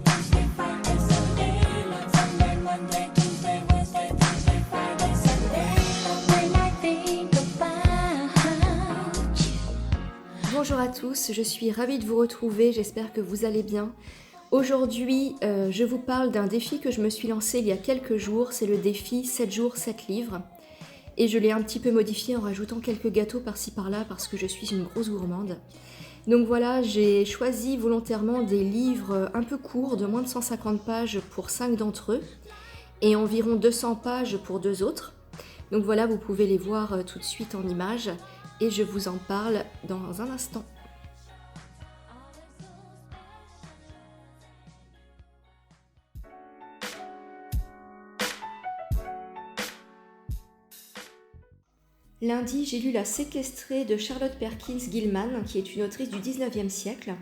Thursday, Friday, Sunday, Sunday, Monday, Tuesday, Wednesday, Thursday, Friday, Sunday. When I think about you. Bonjour à tous, je suis ravie de vous retrouver, j'espère que vous allez bien. Aujourd'hui, je vous parle d'un défi que je me suis lancé il y a quelques jours, c'est le défi 7 jours, 7 livres. Et je l'ai un petit peu modifié en rajoutant quelques gâteaux par-ci par-là parce que je suis une grosse gourmande. Donc voilà, j'ai choisi volontairement des livres un peu courts, de moins de 150 pages pour 5 d'entre eux, et environ 200 pages pour 2 autres. Donc voilà, vous pouvez les voir tout de suite en images, et je vous en parle dans un instant. Lundi, j'ai lu La séquestrée de Charlotte Perkins Gilman, qui est une autrice du 19e siècle.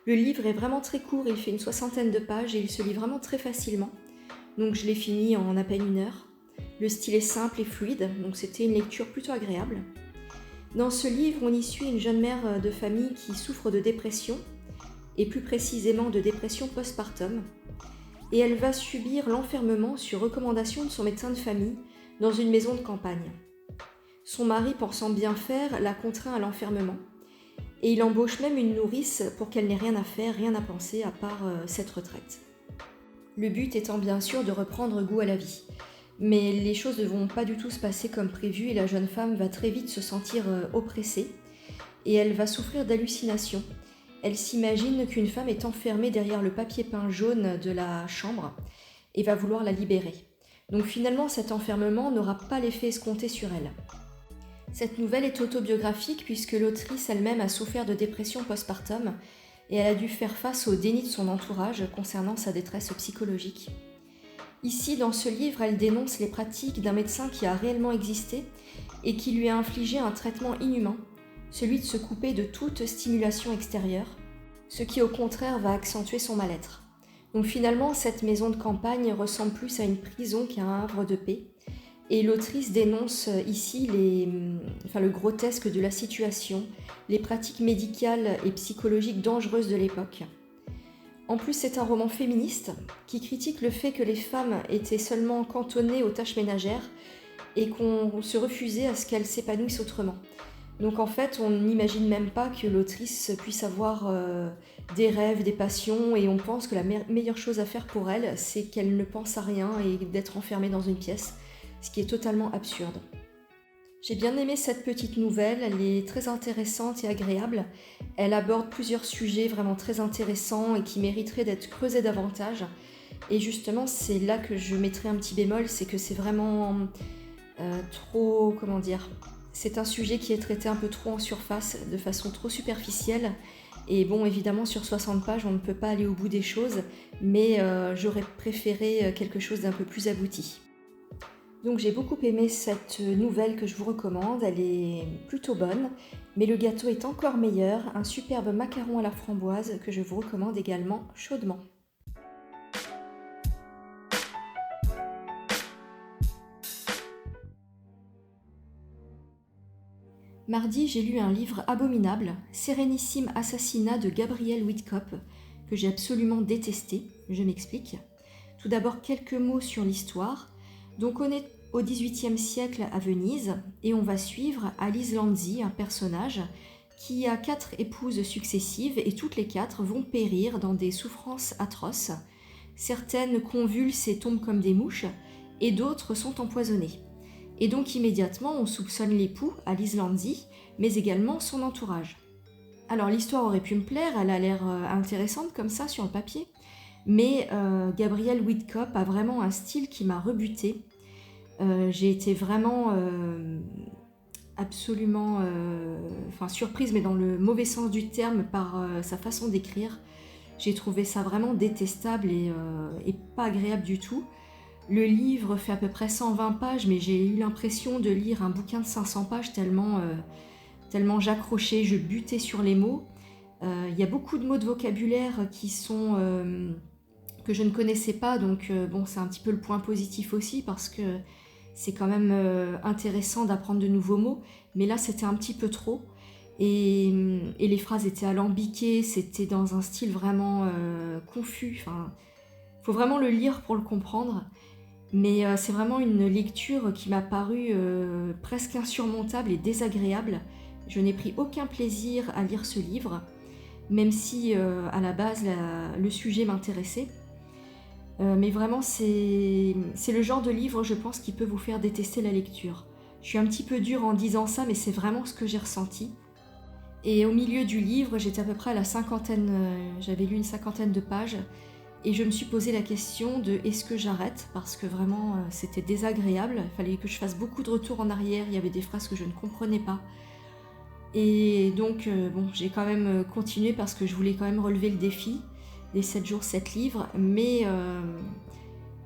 Le livre est vraiment très court, il fait une 60aine de pages et il se lit vraiment très facilement. Donc je l'ai fini en à peine 1 heure. Le style est simple et fluide, donc c'était une lecture plutôt agréable. Dans ce livre, on y suit une jeune mère de famille qui souffre de dépression, et plus précisément de dépression postpartum. Et elle va subir l'enfermement sur recommandation de son médecin de famille dans une maison de campagne. Son mari, pensant bien faire, la contraint à l'enfermement. Et il embauche même une nourrice pour qu'elle n'ait rien à faire, rien à penser à part cette retraite. Le but étant bien sûr de reprendre goût à la vie. Mais les choses ne vont pas du tout se passer comme prévu et la jeune femme va très vite se sentir oppressée et elle va souffrir d'hallucinations. Elle s'imagine qu'une femme est enfermée derrière le papier peint jaune de la chambre et va vouloir la libérer. Donc finalement, cet enfermement n'aura pas l'effet escompté sur elle. Cette nouvelle est autobiographique puisque l'autrice elle-même a souffert de dépression postpartum et elle a dû faire face au déni de son entourage concernant sa détresse psychologique. Ici, dans ce livre, elle dénonce les pratiques d'un médecin qui a réellement existé et qui lui a infligé un traitement inhumain, celui de se couper de toute stimulation extérieure, ce qui au contraire va accentuer son mal-être. Donc finalement, cette maison de campagne ressemble plus à une prison qu'à un havre de paix. Et l'autrice dénonce ici le grotesque de la situation, les pratiques médicales et psychologiques dangereuses de l'époque. En plus, c'est un roman féministe qui critique le fait que les femmes étaient seulement cantonnées aux tâches ménagères et qu'on se refusait à ce qu'elles s'épanouissent autrement. Donc en fait, on n'imagine même pas que l'autrice puisse avoir des rêves, des passions, et on pense que la meilleure chose à faire pour elle, c'est qu'elle ne pense à rien et d'être enfermée dans une pièce, ce qui est totalement absurde. J'ai bien aimé cette petite nouvelle, elle est très intéressante et agréable. Elle aborde plusieurs sujets vraiment très intéressants et qui mériteraient d'être creusés davantage. Et justement, c'est là que je mettrai un petit bémol, c'est que c'est vraiment c'est un sujet qui est traité un peu trop en surface, de façon trop superficielle. Et bon, évidemment, sur 60 pages, on ne peut pas aller au bout des choses, mais j'aurais préféré quelque chose d'un peu plus abouti. Donc j'ai beaucoup aimé cette nouvelle que je vous recommande, elle est plutôt bonne, mais le gâteau est encore meilleur, un superbe macaron à la framboise que je vous recommande également chaudement. Mardi, j'ai lu un livre abominable, Sérénissime assassinat de Gabriel Whitcop, que j'ai absolument détesté, je m'explique. Tout d'abord quelques mots sur l'histoire. Donc on est au XVIIIe siècle à Venise et on va suivre Alice Lanzi, un personnage qui a 4 épouses successives et toutes les 4 vont périr dans des souffrances atroces. Certaines convulsent et tombent comme des mouches et d'autres sont empoisonnées. Et donc immédiatement on soupçonne l'époux, Alice Lanzi, mais également son entourage. Alors l'histoire aurait pu me plaire, elle a l'air intéressante comme ça sur le papier, mais Gabriel Whitcop a vraiment un style qui m'a rebutée. J'ai été vraiment absolument surprise, mais dans le mauvais sens du terme, par sa façon d'écrire. J'ai trouvé ça vraiment détestable et pas agréable du tout. Le livre fait à peu près 120 pages, mais j'ai eu l'impression de lire un bouquin de 500 pages tellement j'accrochais, je butais sur les mots. Il y a beaucoup de mots de vocabulaire qui sont que je ne connaissais pas, donc c'est un petit peu le point positif aussi, parce que c'est quand même intéressant d'apprendre de nouveaux mots, mais là c'était un petit peu trop. et les phrases étaient alambiquées, c'était dans un style vraiment confus. Enfin, faut vraiment le lire pour le comprendre. Mais c'est vraiment une lecture qui m'a paru presque insurmontable et désagréable. Je n'ai pris aucun plaisir à lire ce livre, même si à la base le sujet m'intéressait. Mais vraiment, c'est le genre de livre, je pense, qui peut vous faire détester la lecture. Je suis un petit peu dure en disant ça, mais c'est vraiment ce que j'ai ressenti. Et au milieu du livre, j'étais à peu près à la cinquantaine, j'avais lu une cinquantaine de pages, et je me suis posé la question de est-ce que j'arrête, parce que vraiment c'était désagréable, il fallait que je fasse beaucoup de retours en arrière, il y avait des phrases que je ne comprenais pas. Et donc bon, j'ai quand même continué parce que je voulais quand même relever le défi, les 7 jours, 7 livres, mais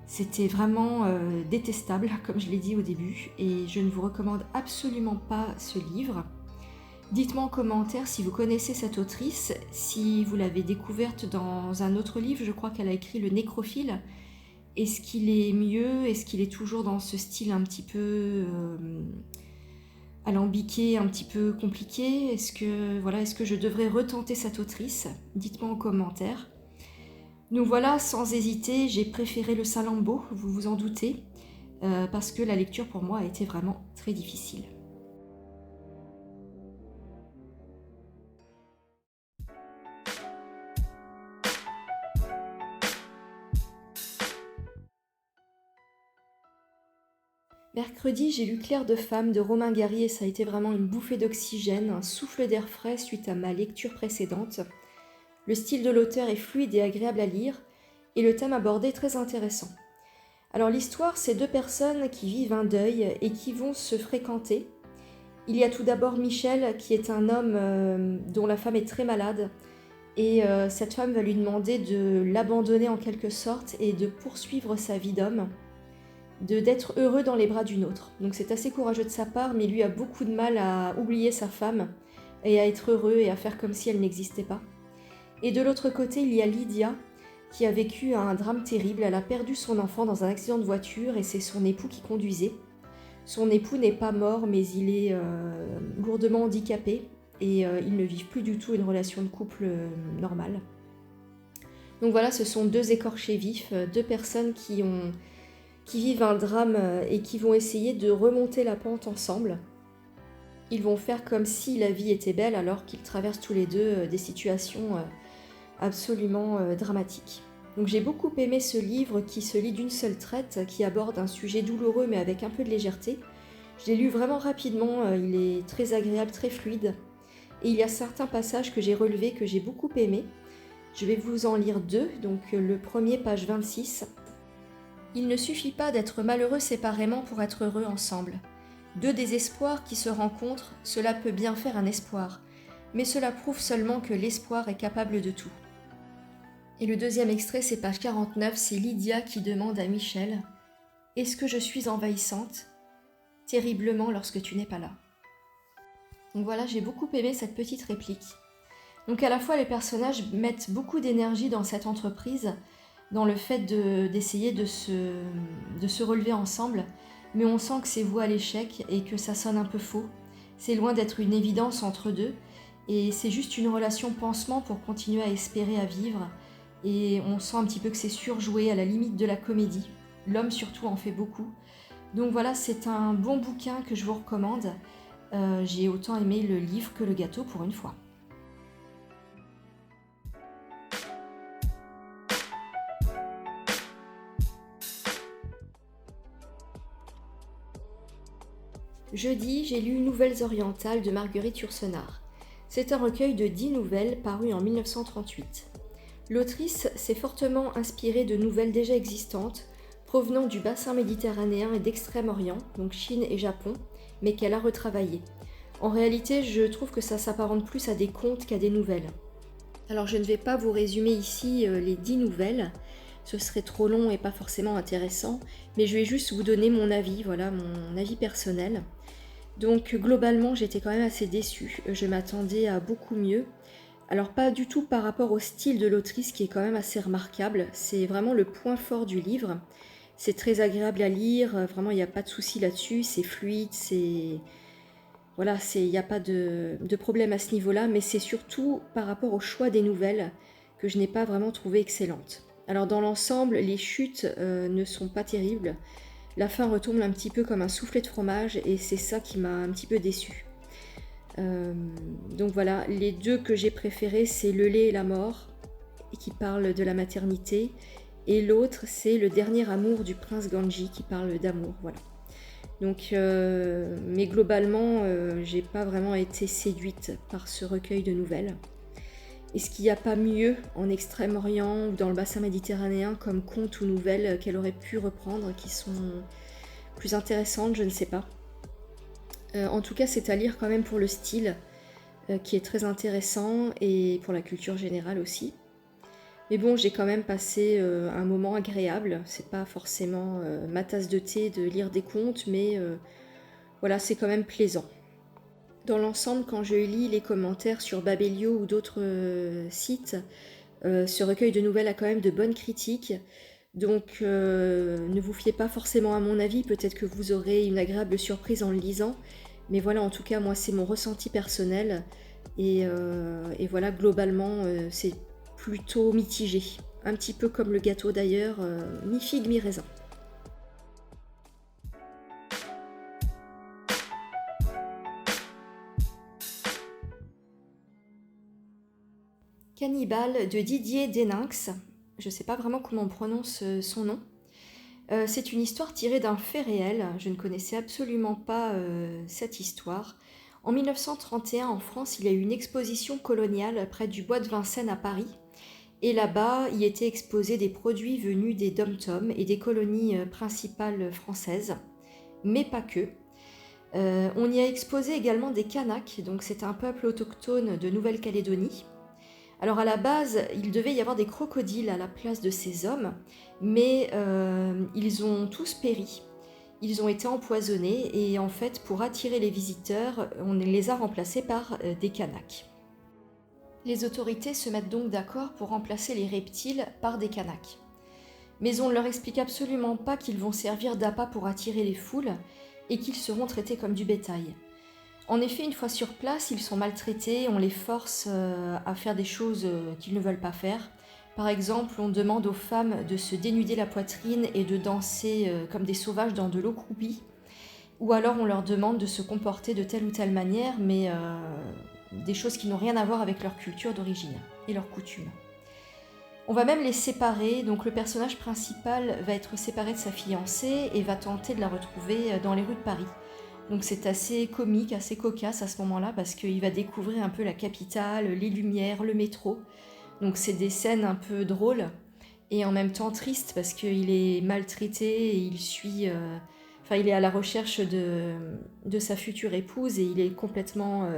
c'était vraiment détestable, comme je l'ai dit au début, et je ne vous recommande absolument pas ce livre. Dites-moi en commentaire si vous connaissez cette autrice, si vous l'avez découverte dans un autre livre, je crois qu'elle a écrit Le Nécrophile. Est-ce qu'il est mieux? Est-ce qu'il est toujours dans ce style un petit peu alambiqué, un petit peu compliqué? Est-ce que je devrais retenter cette autrice? Dites-moi en commentaire. Donc voilà, sans hésiter, j'ai préféré le Salammbô, vous vous en doutez, parce que la lecture pour moi a été vraiment très difficile. Mercredi, j'ai lu Clair de femme de Romain Gary et ça a été vraiment une bouffée d'oxygène, un souffle d'air frais suite à ma lecture précédente. Le style de l'auteur est fluide et agréable à lire et le thème abordé est très intéressant. Alors l'histoire, c'est 2 personnes qui vivent un deuil et qui vont se fréquenter. Il y a tout d'abord Michel qui est un homme dont la femme est très malade et cette femme va lui demander de l'abandonner en quelque sorte et de poursuivre sa vie d'homme, d'être heureux dans les bras d'une autre. Donc c'est assez courageux de sa part, mais lui a beaucoup de mal à oublier sa femme et à être heureux et à faire comme si elle n'existait pas. Et de l'autre côté, il y a Lydia qui a vécu un drame terrible. Elle a perdu son enfant dans un accident de voiture et c'est son époux qui conduisait. Son époux n'est pas mort, mais il est lourdement handicapé et ils ne vivent plus du tout une relation de couple normale. Donc voilà, ce sont 2 écorchés vifs, 2 personnes qui vivent un drame et qui vont essayer de remonter la pente ensemble. Ils vont faire comme si la vie était belle alors qu'ils traversent tous les deux des situations absolument dramatiques. Donc j'ai beaucoup aimé ce livre qui se lit d'une seule traite, qui aborde un sujet douloureux mais avec un peu de légèreté. Je l'ai lu vraiment rapidement, il est très agréable, très fluide. Et il y a certains passages que j'ai relevés, que j'ai beaucoup aimés. Je vais vous en lire 2, donc le premier, page 26. Il ne suffit pas d'être malheureux séparément pour être heureux ensemble. 2 désespoirs qui se rencontrent, cela peut bien faire un espoir, mais cela prouve seulement que l'espoir est capable de tout. Et le deuxième extrait, c'est page 49, c'est Lydia qui demande à Michel « Est-ce que je suis envahissante ? Terriblement lorsque tu n'es pas là. » Donc voilà, j'ai beaucoup aimé cette petite réplique. Donc à la fois, les personnages mettent beaucoup d'énergie dans cette entreprise, dans le fait d'essayer de se relever ensemble, mais on sent que c'est voué à l'échec et que ça sonne un peu faux. C'est loin d'être une évidence entre deux, et c'est juste une relation pansement pour continuer à espérer à vivre, et on sent un petit peu que c'est surjoué à la limite de la comédie. L'homme surtout en fait beaucoup. Donc voilà, c'est un bon bouquin que je vous recommande. J'ai autant aimé le livre que le gâteau pour une fois. Jeudi, j'ai lu Nouvelles orientales de Marguerite Yourcenar. C'est un recueil de 10 nouvelles paru en 1938. L'autrice s'est fortement inspirée de nouvelles déjà existantes, provenant du bassin méditerranéen et d'Extrême-Orient, donc Chine et Japon, mais qu'elle a retravaillées. En réalité, je trouve que ça s'apparente plus à des contes qu'à des nouvelles. Alors je ne vais pas vous résumer ici les 10 nouvelles, ce serait trop long et pas forcément intéressant, mais je vais juste vous donner mon avis, voilà, mon avis personnel. Donc globalement, j'étais quand même assez déçue, je m'attendais à beaucoup mieux. Alors pas du tout par rapport au style de l'autrice qui est quand même assez remarquable, c'est vraiment le point fort du livre. C'est très agréable à lire, vraiment il n'y a pas de souci là-dessus, c'est fluide, Voilà, il n'y a pas de problème à ce niveau-là, mais c'est surtout par rapport au choix des nouvelles que je n'ai pas vraiment trouvé excellente. Alors dans l'ensemble, les chutes ne sont pas terribles. La fin retombe un petit peu comme un soufflet de fromage et c'est ça qui m'a un petit peu déçue. Donc voilà, les deux que j'ai préférés, c'est Le lait et la mort, qui parle de la maternité, et l'autre, c'est Le dernier amour du prince Ganji, qui parle d'amour, voilà. Donc, mais globalement, j'ai pas vraiment été séduite par ce recueil de nouvelles. Est-ce qu'il n'y a pas mieux en Extrême-Orient ou dans le bassin méditerranéen comme contes ou nouvelles qu'elle aurait pu reprendre qui sont plus intéressantes? Je ne sais pas. En tout cas, c'est à lire quand même pour le style qui est très intéressant et pour la culture générale aussi. Mais bon, j'ai quand même passé un moment agréable. C'est pas forcément ma tasse de thé de lire des contes, mais voilà, c'est quand même plaisant. Dans l'ensemble, quand je lis les commentaires sur Babelio ou d'autres sites, ce recueil de nouvelles a quand même de bonnes critiques. Donc ne vous fiez pas forcément à mon avis, peut-être que vous aurez une agréable surprise en le lisant. Mais voilà, en tout cas, moi, c'est mon ressenti personnel. Et voilà, globalement, c'est plutôt mitigé. Un petit peu comme le gâteau d'ailleurs, mi-figue, mi-raisin. Cannibale de Didier Deninx. Je ne sais pas vraiment comment on prononce son nom. C'est une histoire tirée d'un fait réel. Je ne connaissais absolument pas cette histoire. En 1931, en France, il y a eu une exposition coloniale près du bois de Vincennes à Paris. Et là-bas, y étaient exposés des produits venus des dom-toms et des colonies principales françaises, mais pas que. On y a exposé également des Kanaks, donc c'est un peuple autochtone de Nouvelle-Calédonie. Alors à la base, il devait y avoir des crocodiles à la place de ces hommes, mais ils ont tous péri. Ils ont été empoisonnés et en fait, pour attirer les visiteurs, on les a remplacés par des Kanaks. Les autorités se mettent donc d'accord pour remplacer les reptiles par des Kanaks. Mais on ne leur explique absolument pas qu'ils vont servir d'appât pour attirer les foules et qu'ils seront traités comme du bétail. En effet, une fois sur place, ils sont maltraités, on les force à faire des choses qu'ils ne veulent pas faire. Par exemple, on demande aux femmes de se dénuder la poitrine et de danser comme des sauvages dans de l'eau croupie. Ou alors on leur demande de se comporter de telle ou telle manière, mais des choses qui n'ont rien à voir avec leur culture d'origine et leurs coutumes. On va même les séparer, donc le personnage principal va être séparé de sa fiancée et va tenter de la retrouver dans les rues de Paris. Donc c'est assez comique, assez cocasse à ce moment-là parce qu'il va découvrir un peu la capitale, les lumières, le métro. Donc c'est des scènes un peu drôles et en même temps tristes parce qu'il est maltraité et il suit... il est à la recherche de sa future épouse et il est complètement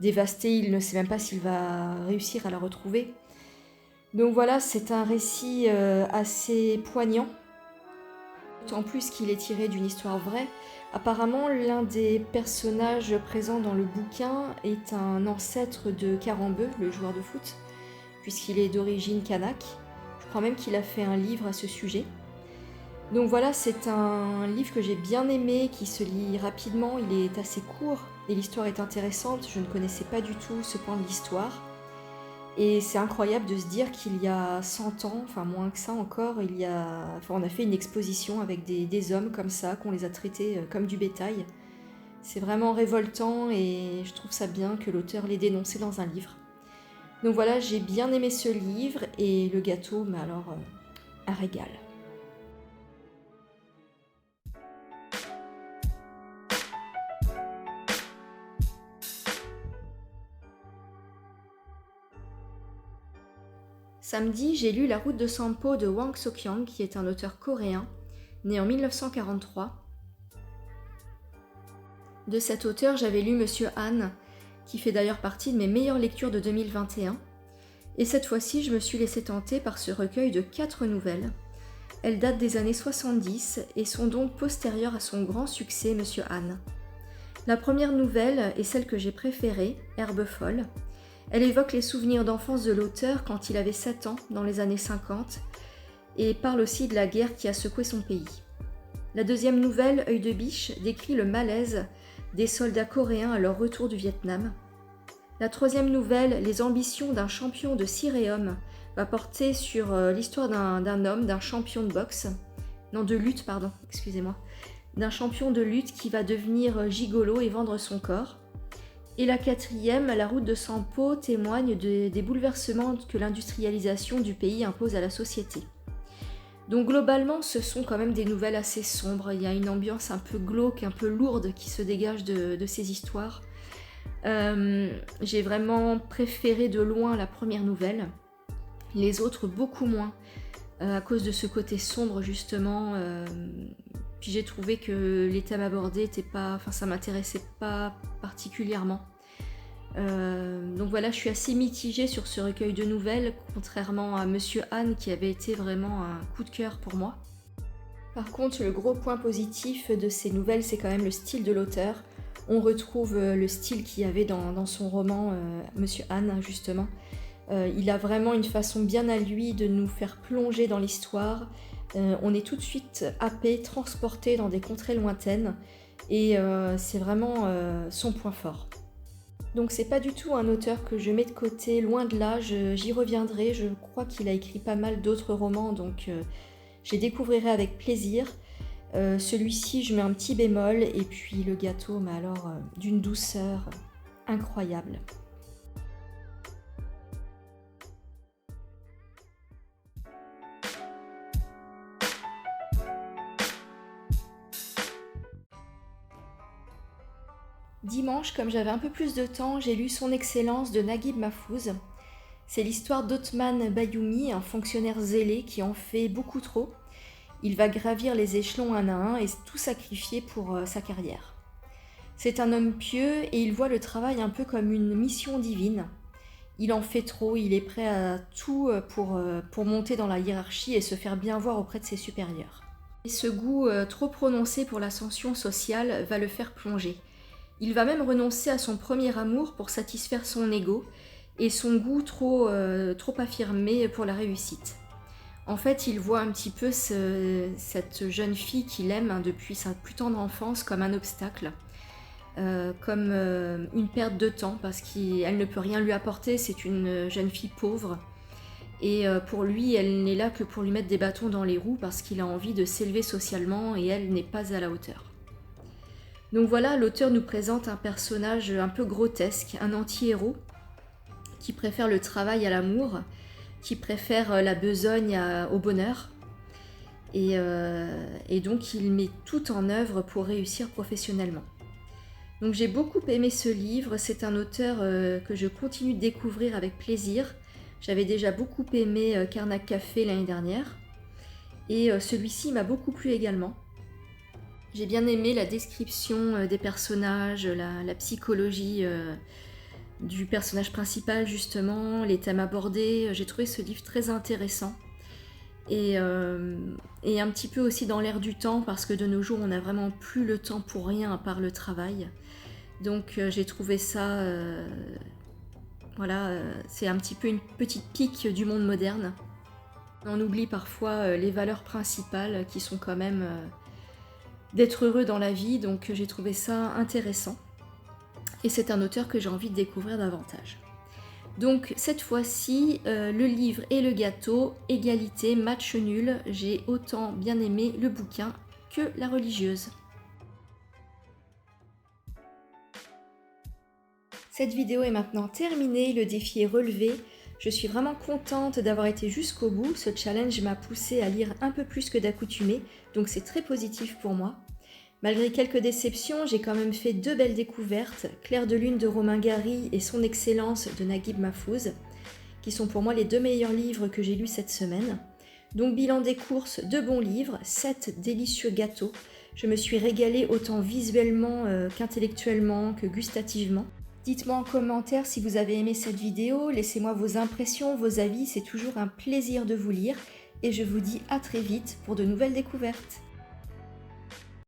dévasté, il ne sait même pas s'il va réussir à la retrouver. Donc voilà, c'est un récit assez poignant, d'autant plus qu'il est tiré d'une histoire vraie. Apparemment, l'un des personnages présents dans le bouquin est un ancêtre de Karembeu, le joueur de foot, puisqu'il est d'origine kanak. Je crois même qu'il a fait un livre à ce sujet. Donc voilà, c'est un livre que j'ai bien aimé, qui se lit rapidement, il est assez court et l'histoire est intéressante. Je ne connaissais pas du tout ce point de l'histoire. Et c'est incroyable de se dire qu'il y a 100 ans, enfin moins que ça encore, on a fait une exposition avec des hommes comme ça, qu'on les a traités comme du bétail. C'est vraiment révoltant et je trouve ça bien que l'auteur l'ait dénoncé dans un livre. Donc voilà, j'ai bien aimé ce livre et le gâteau, mais alors un régal. Samedi, j'ai lu La route de Sampo de Hwang So-kyung, qui est un auteur coréen, né en 1943. De cet auteur, j'avais lu Monsieur Han, qui fait d'ailleurs partie de mes meilleures lectures de 2021. Et cette fois-ci, je me suis laissée tenter par ce recueil de 4 nouvelles. Elles datent des années 70 et sont donc postérieures à son grand succès Monsieur Han. La première nouvelle est celle que j'ai préférée, Herbe folle. Elle évoque les souvenirs d'enfance de l'auteur quand il avait 7 ans, dans les années 50, et parle aussi de la guerre qui a secoué son pays. La deuxième nouvelle, Œil de biche, décrit le malaise des soldats coréens à leur retour du Vietnam. La troisième nouvelle, Les ambitions d'un champion de Siréum, va porter sur l'histoire d'un homme, d'un champion de boxe, non de lutte, pardon, excusez-moi, d'un champion de lutte qui va devenir gigolo et vendre son corps. Et la quatrième, La route de Sampo, témoigne des bouleversements que l'industrialisation du pays impose à la société. Donc globalement, ce sont quand même des nouvelles assez sombres. Il y a une ambiance un peu glauque, un peu lourde qui se dégage de ces histoires. J'ai vraiment préféré de loin la première nouvelle, les autres beaucoup moins, à cause de ce côté sombre justement. Puis j'ai trouvé que les thèmes abordés ça m'intéressait pas particulièrement. Donc voilà, je suis assez mitigée sur ce recueil de nouvelles, contrairement à Monsieur Han qui avait été vraiment un coup de cœur pour moi. Par contre, le gros point positif de ces nouvelles, c'est quand même le style de l'auteur. On retrouve le style qu'il y avait dans son roman Monsieur Han, justement. Il a vraiment une façon bien à lui de nous faire plonger dans l'histoire. On est tout de suite happé, transporté dans des contrées lointaines et c'est vraiment son point fort. Donc c'est pas du tout un auteur que je mets de côté, loin de là, j'y reviendrai. Je crois qu'il a écrit pas mal d'autres romans, donc j'y découvrirai avec plaisir. Celui-ci, je mets un petit bémol, et puis le gâteau, mais alors d'une douceur incroyable. Dimanche, comme j'avais un peu plus de temps, j'ai lu Son Excellence de Naguib Mahfouz. C'est l'histoire d'Othman Bayoumi, un fonctionnaire zélé qui en fait beaucoup trop. Il va gravir les échelons un à un et tout sacrifier pour sa carrière. C'est un homme pieux et il voit le travail un peu comme une mission divine. Il en fait trop, il est prêt à tout pour monter dans la hiérarchie et se faire bien voir auprès de ses supérieurs. Et ce goût trop prononcé pour l'ascension sociale va le faire plonger. Il va même renoncer à son premier amour pour satisfaire son ego et son goût trop affirmé pour la réussite. En fait, il voit un petit peu cette jeune fille qu'il aime depuis sa plus tendre enfance comme un obstacle, comme une perte de temps parce qu'elle ne peut rien lui apporter, c'est une jeune fille pauvre. Et pour lui, elle n'est là que pour lui mettre des bâtons dans les roues parce qu'il a envie de s'élever socialement et elle n'est pas à la hauteur. Donc voilà, l'auteur nous présente un personnage un peu grotesque, un anti-héros, qui préfère le travail à l'amour, qui préfère la besogne au bonheur. Et donc il met tout en œuvre pour réussir professionnellement. Donc j'ai beaucoup aimé ce livre, c'est un auteur que je continue de découvrir avec plaisir. J'avais déjà beaucoup aimé Karnak Café l'année dernière. Et celui-ci m'a beaucoup plu également. J'ai bien aimé la description des personnages, la psychologie du personnage principal justement, les thèmes abordés. J'ai trouvé ce livre très intéressant et un petit peu aussi dans l'air du temps parce que de nos jours on n'a vraiment plus le temps pour rien à part le travail. Donc j'ai trouvé ça, c'est un petit peu une petite pique du monde moderne. On oublie parfois les valeurs principales qui sont quand même d'être heureux dans la vie, donc j'ai trouvé ça intéressant. Et c'est un auteur que j'ai envie de découvrir davantage. Donc cette fois-ci, le livre et le gâteau, égalité, match nul. J'ai autant bien aimé le bouquin que la religieuse. Cette vidéo est maintenant terminée, le défi est relevé. Je suis vraiment contente d'avoir été jusqu'au bout. Ce challenge m'a poussée à lire un peu plus que d'accoutumée, donc c'est très positif pour moi. Malgré quelques déceptions, j'ai quand même fait 2 belles découvertes, Clair de lune de Romain Gary et Son Excellence de Naguib Mahfouz, qui sont pour moi les 2 meilleurs livres que j'ai lus cette semaine. Donc bilan des courses, 2 bons livres, 7 délicieux gâteaux. Je me suis régalée autant visuellement qu'intellectuellement, que gustativement. Dites-moi en commentaire si vous avez aimé cette vidéo, laissez-moi vos impressions, vos avis, c'est toujours un plaisir de vous lire et je vous dis à très vite pour de nouvelles découvertes.